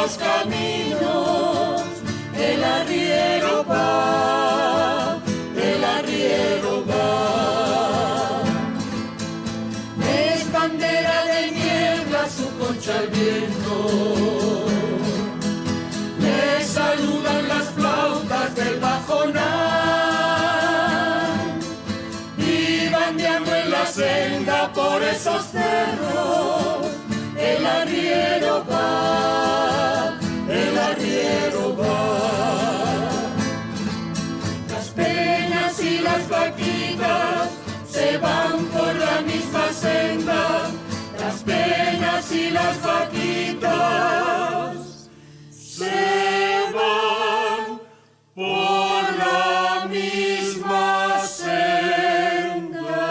los caminos, el arriero va, el arriero va. Es bandera de niebla su concha al viento, le saludan las flautas del bajonal, y bandeando en la senda por esos cerros, el arriero va, el arriero va. Las peñas y las vaquitas se van por la misma senda, las peñas y las vaquitas se van por la misma senda.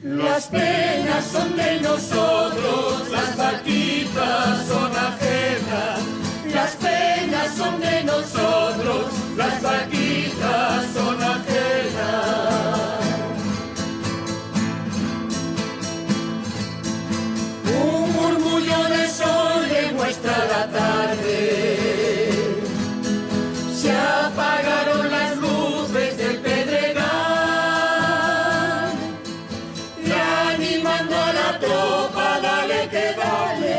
Las peñas son de nosotros, las vaquitas son ajenas. Las peñas son de nosotros, las vaquitas son ajenas. Un murmullo de sol le muestra la tarde, se apagaron las luces del pedregal, y animando a la tropa, dale que dale,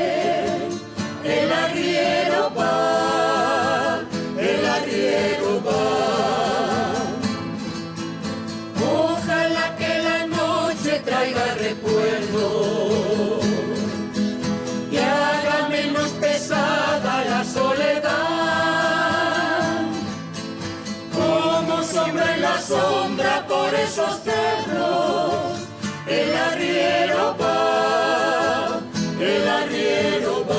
el arriero va, el arriero va. Ojalá que la noche traiga recuerdos y haga menos pesada la soledad, como sombra en la sombra por esos cerros, el arriero va, el arriero va.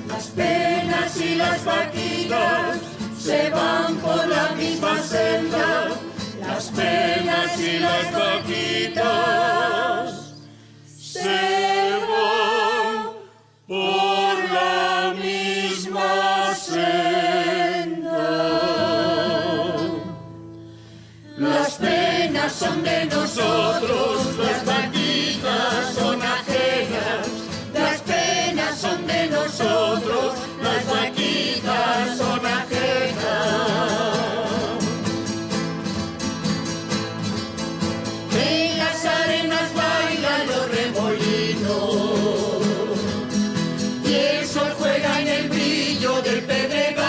Las penas y las vaquitas se van por la misma senda, las penas y las vaquitas se van por la misma senda. Las penas son de nosotros, las vaquitas son ajenas. Las penas son de nosotros, las vaquitas son ajenas. En las arenas bailan los remolinos y el sol juega en el brillo del pedregal,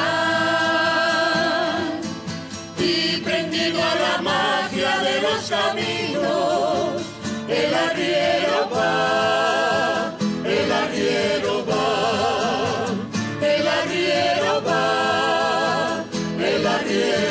y prendido a la magia de los caminos, el arriero va, el arriero va, el arriero va, el arriero